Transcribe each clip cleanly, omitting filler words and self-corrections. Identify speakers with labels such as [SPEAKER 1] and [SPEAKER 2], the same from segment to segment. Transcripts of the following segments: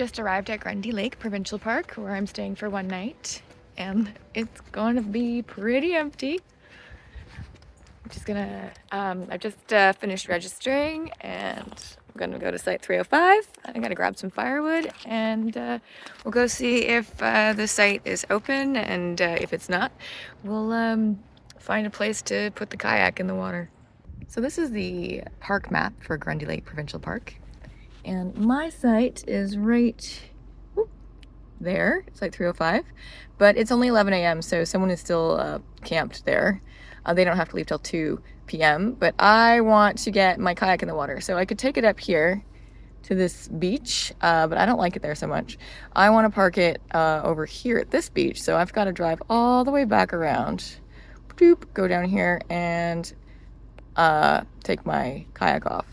[SPEAKER 1] just arrived at Grundy Lake Provincial Park, where I'm staying for one night, and it's going to be pretty empty. I'm just gonna, I just finished registering, and I'm gonna go to site 305. I gotta grab some firewood, and we'll go see if the site is open, and if it's not, we'll find a place to put the kayak in the water. So this is the park map for Grundy Lake Provincial Park. And my site is right there, site 305, but it's only 11 a.m. so someone is still camped there. They don't have to leave till 2 p.m. but I want to get my kayak in the water, so I could take it up here to this beach, but I don't like it there so much. I want to park it over here at this beach, so I've got to drive all the way back around, go down here, and take my kayak off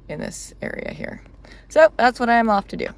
[SPEAKER 1] in this area here. So that's what I am off to do.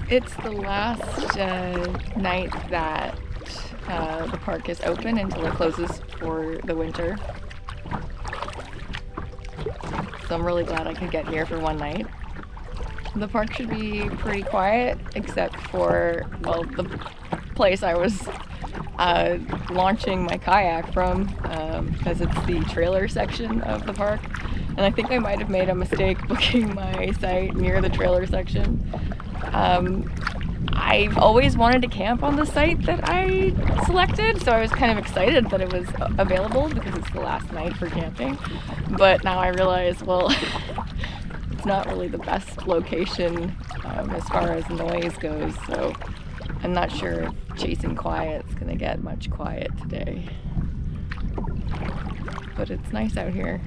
[SPEAKER 1] It's the last night that the park is open until it closes for the winter. So I'm really glad I could get here for one night. The park should be pretty quiet, except for, well, the place I was launching my kayak from, because it's the trailer section of the park. And I think I might have made a mistake booking my site near the trailer section. I've always wanted to camp on the site that I selected, so I was kind of excited that it was available because it's the last night for camping. But now I realize, well, it's not really the best location as far as noise goes, so I'm not sure if chasing quiet's gonna get much quiet today. But it's nice out here.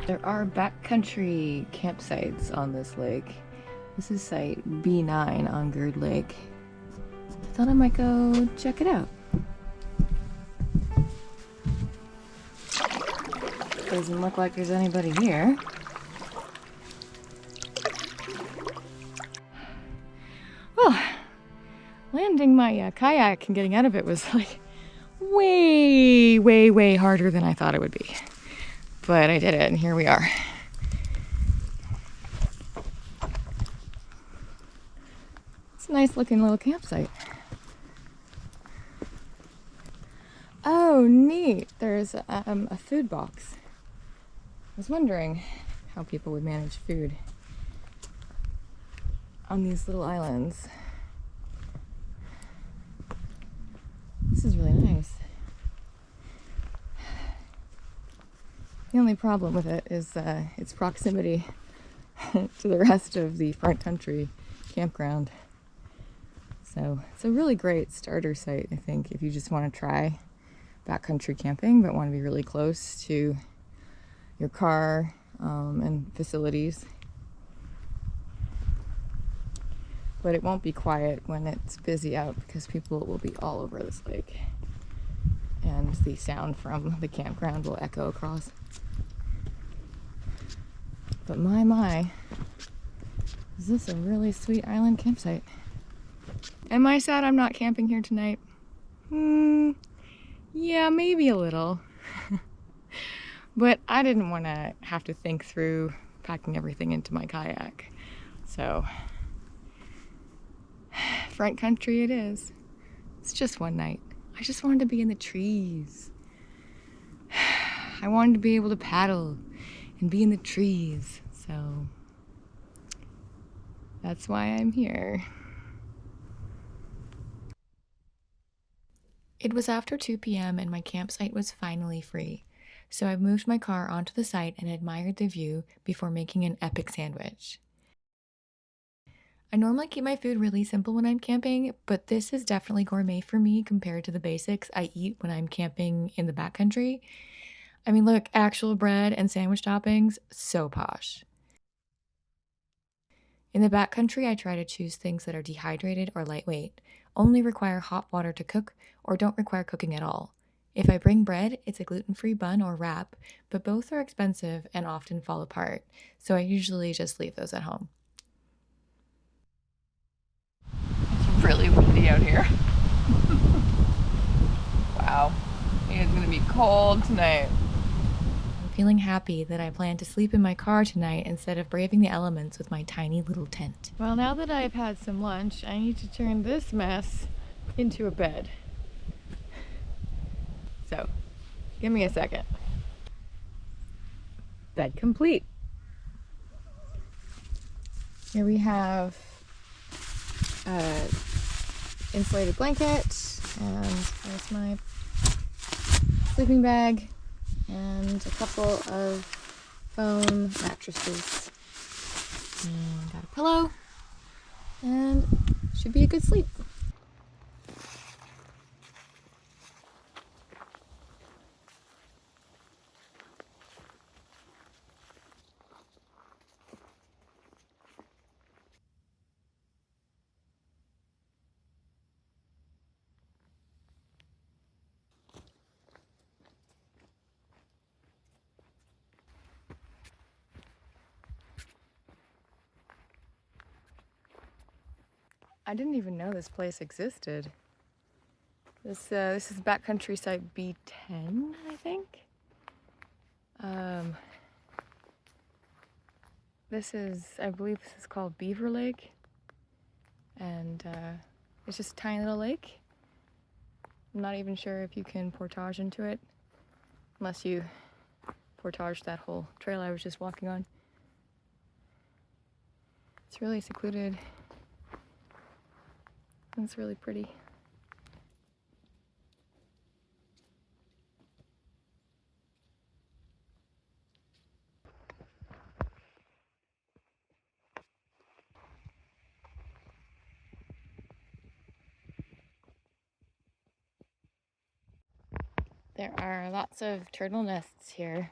[SPEAKER 1] There are backcountry campsites on this lake. This is site B9 on Grundy Lake. I thought I might go check it out. Doesn't look like there's anybody here. Well, landing my kayak and getting out of it was like way harder than I thought it would be. But I did it, and here we are. It's a nice looking little campsite. Oh, neat. There's a food box. I was wondering how people would manage food on these little islands. This is really nice. The only problem with it is its proximity to the rest of the front country campground. So it's a really great starter site, I think, if you just want to try backcountry camping but want to be really close to your car and facilities. But it won't be quiet when it's busy out because people will be all over this lake. And the sound from the campground will echo across. But my, is this a really sweet island campsite? Am I sad I'm not camping here tonight? Yeah, maybe a little. But I didn't want to have to think through packing everything into my kayak. So, front country it is. It's just one night. I just wanted to be in the trees. I wanted to be able to paddle and be in the trees. So that's why I'm here. It was after 2 p.m. and my campsite was finally free. So I moved my car onto the site and admired the view before making an epic sandwich. I normally keep my food really simple when I'm camping, but this is definitely gourmet for me compared to the basics I eat when I'm camping in the backcountry. I mean, look, actual bread and sandwich toppings, so posh. In the backcountry, I try to choose things that are dehydrated or lightweight, only require hot water to cook, or don't require cooking at all. If I bring bread, it's a gluten-free bun or wrap, but both are expensive and often fall apart, so I usually just leave those at home. It's really windy out here. Wow, it's gonna be cold tonight. I'm feeling happy that I plan to sleep in my car tonight instead of braving the elements with my tiny little tent. Well, now that I've had some lunch, I need to turn this mess into a bed. So, give me a second. Bed complete. Here we have insulated blanket, and there's my sleeping bag, and a couple of foam mattresses. And got a pillow, and should be a good sleep. I didn't even know this place existed. This is backcountry site B10, I think. I believe this is called Beaver Lake, and it's just a tiny little lake. I'm not even sure if you can portage into it, unless you portage that whole trail I was just walking on. It's really secluded. It's really pretty. There are lots of turtle nests here.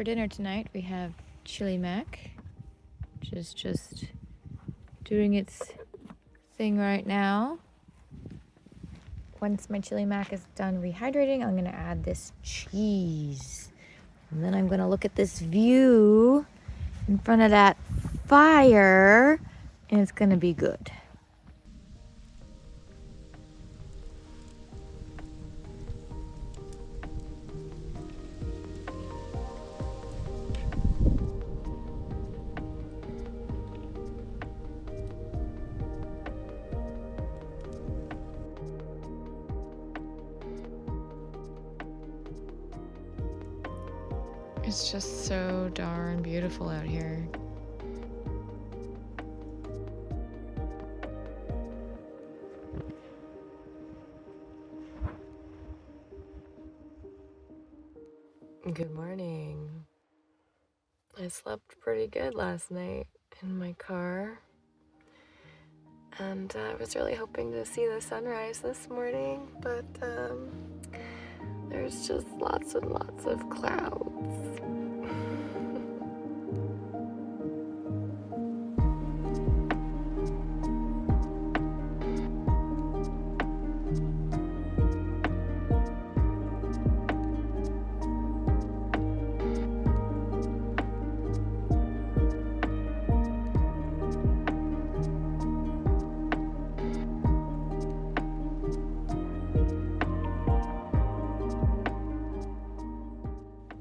[SPEAKER 1] for dinner tonight we have chili mac, which is just doing its thing right now. Once my chili mac is done rehydrating, I'm gonna add this cheese. And then I'm gonna look at this view in front of that fire, and it's gonna be good. It's just so darn beautiful out here. Good morning. I slept pretty good last night in my car, and I was really hoping to see the sunrise this morning, but there's just lots and lots of clouds.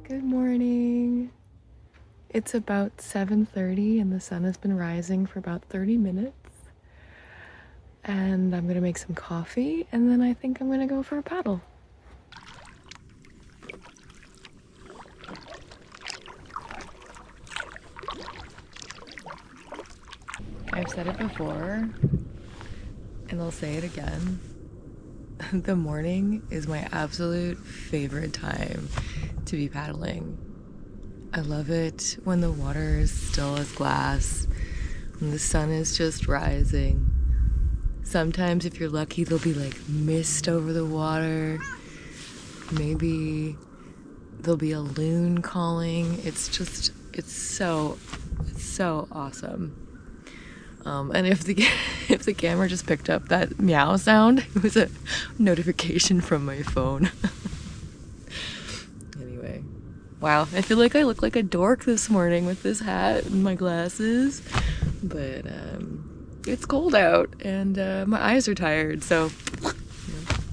[SPEAKER 1] Good morning. It's about 7:30 and the sun has been rising for about 30 minutes. And I'm gonna make some coffee and then I think I'm gonna go for a paddle. I've said it before and I'll say it again. The morning is my absolute favorite time to be paddling. I love it when the water is still as glass and the sun is just rising. Sometimes if you're lucky there'll be like mist over the water. Maybe there'll be a loon calling. It's so awesome. And if the camera just picked up that meow sound, it was a notification from my phone. Anyway, wow, I feel like I look like a dork this morning with this hat and my glasses, but it's cold out and my eyes are tired, so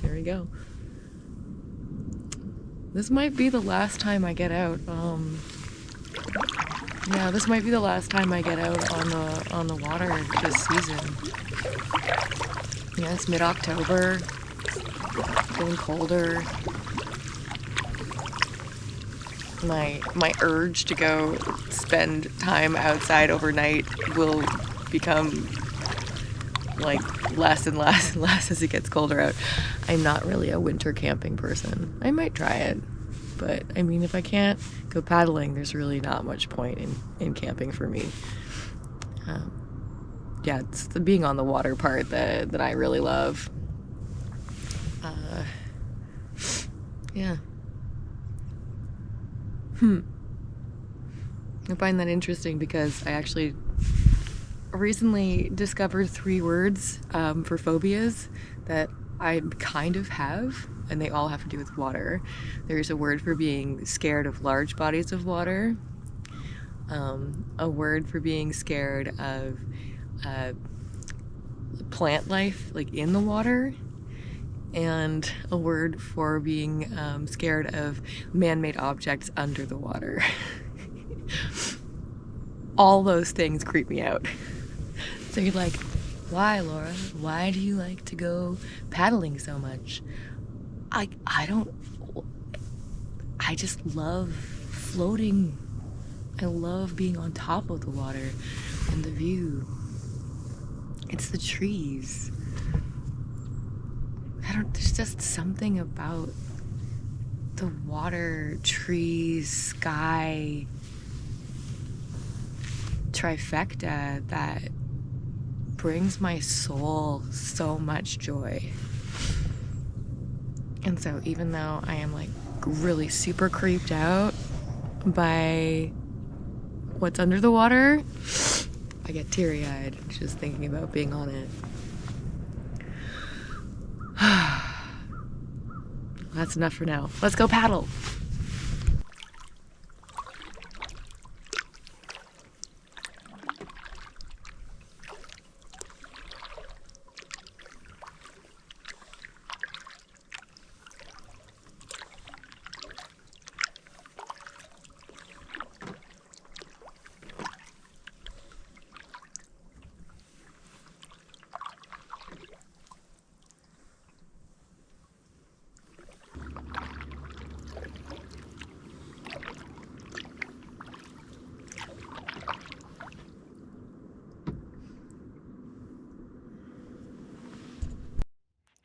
[SPEAKER 1] there we go. This might be the last time I get out. Yeah, this might be the last time I get out on the water this season. Yeah, it's mid-October, getting colder. My urge to go spend time outside overnight will become like less and less and less as it gets colder out. I'm not really a winter camping person. I might try it. But, I mean, if I can't go paddling, there's really not much point in camping for me. Yeah, it's the being on the water part that I really love. Yeah. I find that interesting because I actually recently discovered 3 words for phobias that I kind of have, and they all have to do with water. There's a word for being scared of large bodies of water, a word for being scared of plant life, like in the water, and a word for being scared of man-made objects under the water. All those things creep me out. So you're like, why, Laura? Why do you like to go paddling so much? I just love floating. I love being on top of the water and the view. It's the trees. There's just something about the water, trees, sky trifecta that brings my soul so much joy. And so even though I am like really super creeped out by what's under the water. I get teary-eyed just thinking about being on it. That's enough for now. Let's go paddle.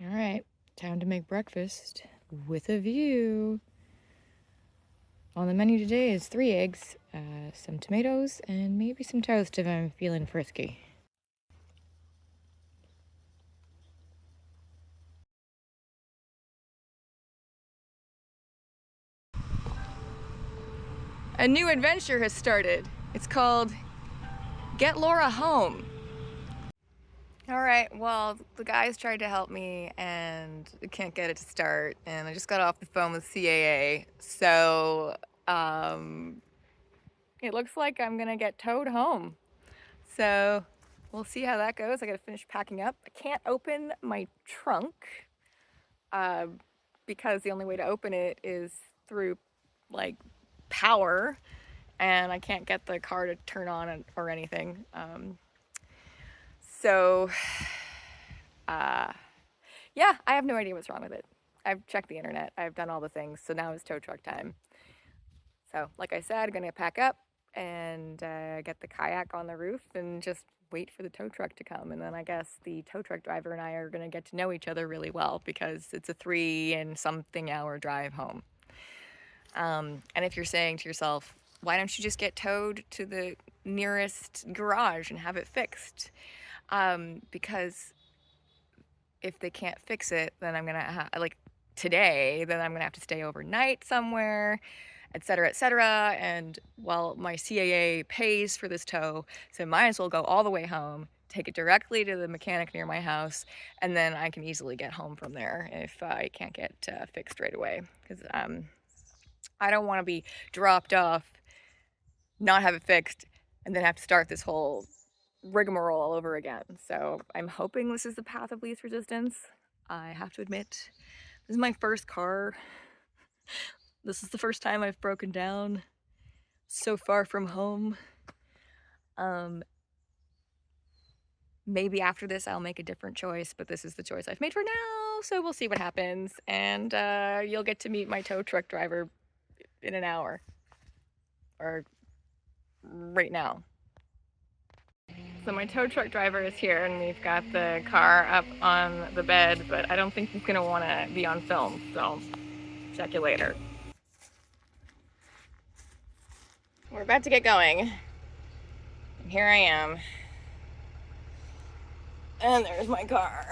[SPEAKER 1] All right, time to make breakfast with a view. On the menu today is 3 eggs, some tomatoes, and maybe some toast if I'm feeling frisky. A new adventure has started. It's called Get Laura Home. All right, well, the guys tried to help me and can't get it to start, and I just got off the phone with CAA, so it looks like I'm gonna get towed home. So we'll see how that goes. I gotta finish packing up. I can't open my trunk because the only way to open it is through like power, and I can't get the car to turn on or anything. So yeah, I have no idea what's wrong with it. I've checked the internet. I've done all the things. So now it's tow truck time. So like I said, I'm gonna pack up and get the kayak on the roof and just wait for the tow truck to come. And then I guess the tow truck driver and I are gonna get to know each other really well because it's a 3 and something hour drive home. And if you're saying to yourself, why don't you just get towed to the nearest garage and have it fixed? Because if they can't fix it, then I'm gonna like today, then I'm gonna have to stay overnight somewhere, etc., etc. And well, my CAA pays for this tow, so I might as well go all the way home, take it directly to the mechanic near my house, and then I can easily get home from there if I can't get fixed right away. Because I don't want to be dropped off, not have it fixed, and then have to start this whole rigmarole all over again. So I'm hoping this is the path of least resistance. I have to admit, this is my first car. This is the first time I've broken down so far from home. Maybe after this I'll make a different choice, but this is the choice I've made for now, so we'll see what happens. And you'll get to meet my tow truck driver in an hour, or right now. So my tow truck driver is here, and we've got the car up on the bed, but I don't think he's gonna want to be on film, so check you later. We're about to get going, and here I am, and there's my car.